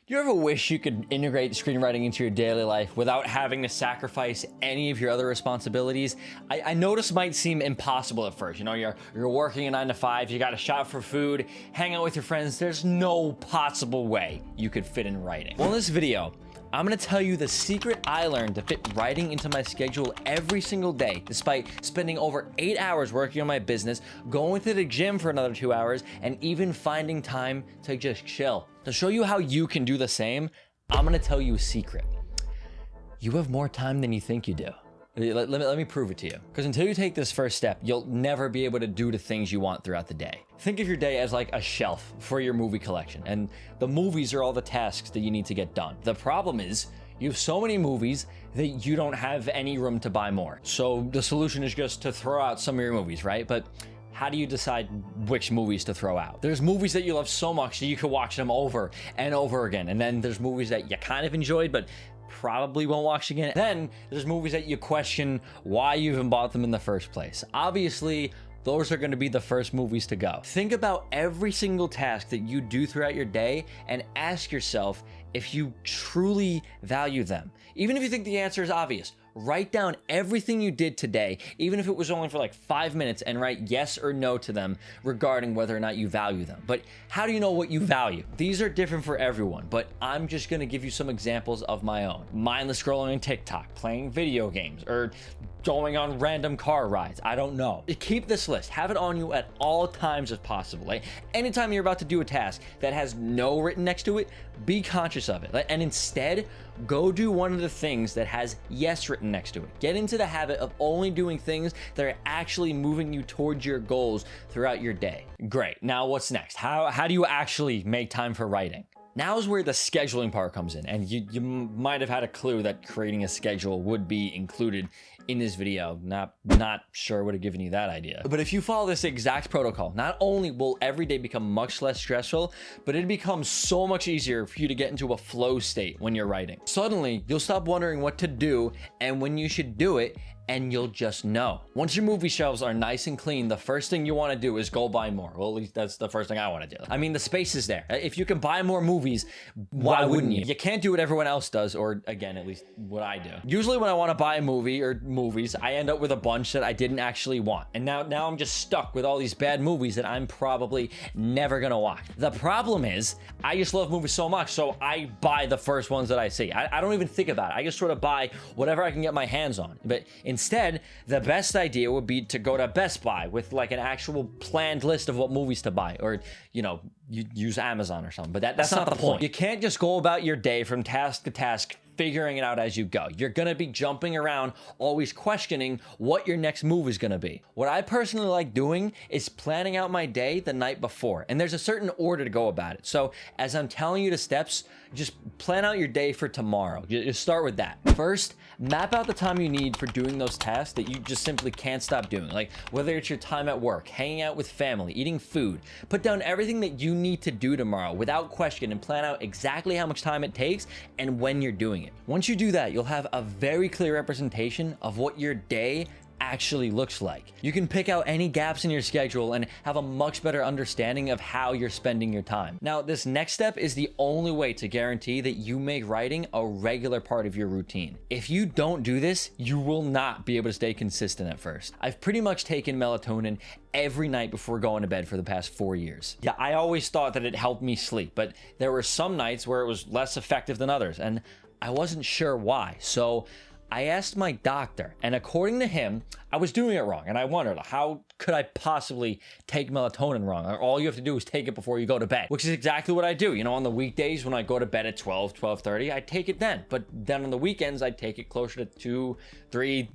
You ever wish you could integrate screenwriting into your daily life without having to sacrifice any of your other responsibilities? I know this might seem impossible at first. You know, you're working a 9 to 5, you got to shop for food, hang out with your friends. There's no possible way you could fit in writing. Well, in this video, I'm gonna tell you the secret I learned to fit writing into my schedule every single day, despite spending over 8 hours working on my business, going to the gym for another 2 hours, and even finding time to just chill. To show you how you can do the same, I'm gonna tell you a secret. You have more time than you think you do. Let me prove it to you. Because until you take this first step, you'll never be able to do the things you want throughout the day. Think of your day as like a shelf for your movie collection, and the movies are all the tasks that you need to get done. The problem is, you have so many movies that you don't have any room to buy more. So the solution is just to throw out some of your movies, right? But how do you decide which movies to throw out? There's movies that you love so much that you could watch them over and over again. And then there's movies that you kind of enjoyed, but probably won't watch again. Then there's movies that you question why you even bought them in the first place. Obviously, those are going to be the first movies to go. Think about every single task that you do throughout your day and ask yourself if you truly value them. Even if you think the answer is obvious, write down everything you did today, even if it was only for like 5 minutes, and write yes or no to them regarding whether or not you value them. But how do you know what you value? These are different for everyone, but I'm just gonna give you some examples of my own. Mindless scrolling on TikTok, playing video games, or going on random car rides. I don't know. Keep this list. Have it on you at all times if possible. Like anytime you're about to do a task that has no written next to it, be conscious of it. And instead, go do one of the things that has yes written next to it. Get into the habit of only doing things that are actually moving you towards your goals throughout your day. Great. Now what's next? How do you actually make time for writing? Now is where the scheduling part comes in, and you might have had a clue that creating a schedule would be included in this video. Not sure would have given you that idea. But if you follow this exact protocol, not only will every day become much less stressful, but it becomes so much easier for you to get into a flow state when you're writing. Suddenly, you'll stop wondering what to do and when you should do it, and you'll just know. Once your movie shelves are nice and clean, the first thing you want to do is go buy more. Well, at least that's the first thing I want to do. I mean, the space is there. If you can buy more movies, why wouldn't you? You can't do what everyone else does, or again, at least what I do. Usually when I want to buy a movie or movies, I end up with a bunch that I didn't actually want. And now I'm just stuck with all these bad movies that I'm probably never gonna watch. The problem is, I just love movies so much, so I buy the first ones that I see. I don't even think about it. I just sort of buy whatever I can get my hands on. But instead, the best idea would be to go to Best Buy with like an actual planned list of what movies to buy, or, you know, you use Amazon or something. But that's not the point. You can't just go about your day from task to task figuring it out as you go. You're gonna be jumping around, always questioning what your next move is gonna be. What I personally like doing is planning out my day the night before, and there's a certain order to go about it. So as I'm telling you the steps, just plan out your day for tomorrow. Just start with that. First, map out the time you need for doing those tasks that you just simply can't stop doing. Like whether it's your time at work, hanging out with family, eating food. Put down everything that you need to do tomorrow without question, and plan out exactly how much time it takes and when you're doing it. Once you do that, you'll have a very clear representation of what your day actually looks like. You can pick out any gaps in your schedule and have a much better understanding of how you're spending your time. Now, this next step is the only way to guarantee that you make writing a regular part of your routine. If you don't do this, you will not be able to stay consistent at first. I've pretty much taken melatonin every night before going to bed for the past 4 years. Yeah, I always thought that it helped me sleep, but there were some nights where it was less effective than others, and I wasn't sure why. So I asked my doctor, and according to him, I was doing it wrong. And I wondered, how could I possibly take melatonin wrong? All you have to do is take it before you go to bed, which is exactly what I do. You know, on the weekdays when I go to bed at 12:30, I take it then. But then on the weekends, I take it closer to 2, 3,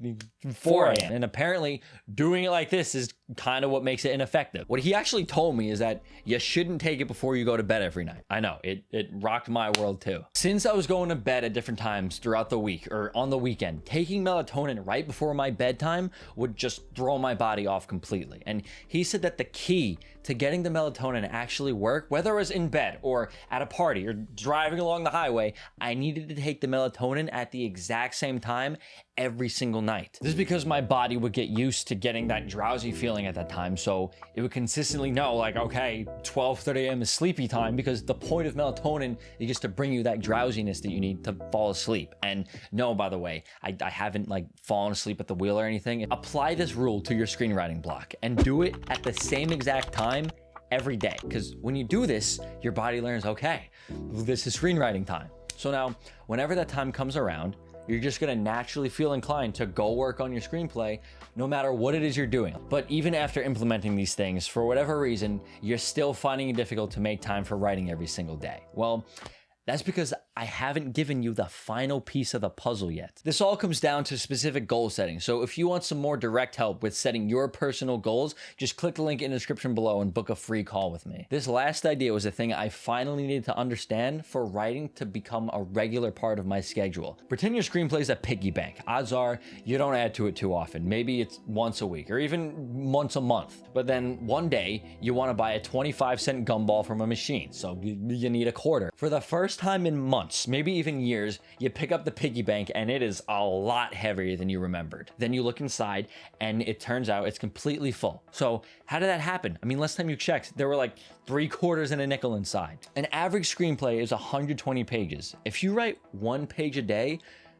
4 a.m. And apparently doing it like this is kind of what makes it ineffective. What he actually told me is that you shouldn't take it before you go to bed every night. I know, it rocked my world too. Since I was going to bed at different times throughout the week or on the weekend, taking melatonin right before my bedtime would just throw my body off completely. And he said that the key to getting the melatonin to actually work, whether I was in bed or at a party or driving along the highway, I needed to take the melatonin at the exact same time every single night. This is because my body would get used to getting that drowsy feeling at that time, so it would consistently know, like, okay, 12:30 a.m. is sleepy time, because the point of melatonin is just to bring you that drowsiness that you need to fall asleep. And no, by the way, I haven't like fallen asleep at the wheel or anything. Apply this rule to your screenwriting block and do it at the same exact time every day, because when you do this, your body learns, okay, this is screenwriting time. So now, whenever that time comes around, you're just gonna naturally feel inclined to go work on your screenplay, no matter what it is you're doing. But even after implementing these things, for whatever reason, you're still finding it difficult to make time for writing every single day. Well, that's because I haven't given you the final piece of the puzzle yet. This all comes down to specific goal setting. So if you want some more direct help with setting your personal goals, just click the link in the description below and book a free call with me. This last idea was a thing I finally needed to understand for writing to become a regular part of my schedule. Pretend your screenplay is a piggy bank. Odds are you don't add to it too often. Maybe it's once a week or even once a month. But then one day you want to buy a 25-cent gumball from a machine, so you need a quarter. For the first time in months, maybe even years, you pick up the piggy bank and it is a lot heavier than you remembered. Then you look inside and it turns out it's completely full. So how did that happen? I mean, last time you checked, there were like 3 quarters and a nickel inside. An average screenplay is 120 pages. If you write 1 page a day,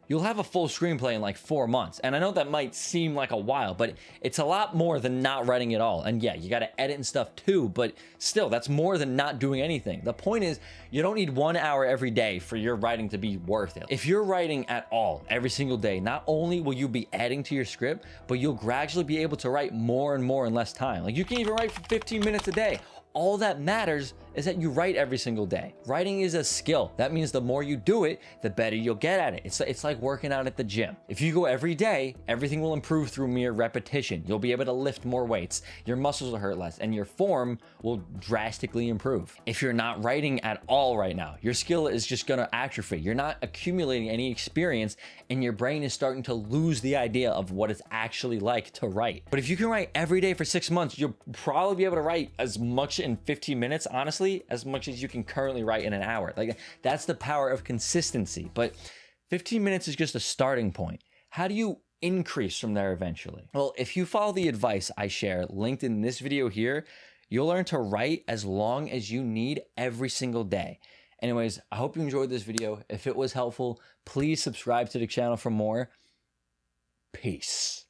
you'll have a full screenplay in like 4 months. And I know that might seem like a while, but it's a lot more than not writing at all. And yeah, you got to edit and stuff too, but still, that's more than not doing anything. The point is, you don't need 1 hour every day for your writing to be worth it. If you're writing at all every single day, not only will you be adding to your script, but you'll gradually be able to write more and more in less time. Like, you can even write for 15 minutes a day. All that matters is that you write every single day. Writing is a skill. That means the more you do it, the better you'll get at it. It's like working out at the gym. If you go every day, everything will improve through mere repetition. You'll be able to lift more weights, your muscles will hurt less, and your form will drastically improve. If you're not writing at all right now, your skill is just gonna atrophy. You're not accumulating any experience, and your brain is starting to lose the idea of what it's actually like to write. But if you can write every day for 6 months, you'll probably be able to write as much in 15 minutes, honestly, as much as you can currently write in an hour. Like, that's the power of consistency. But 15 minutes is just a starting point. How do you increase from there eventually? Well, if you follow the advice I share linked in this video here, you'll learn to write as long as you need every single day. Anyways, I hope you enjoyed this video. If it was helpful, please subscribe to the channel for more. Peace.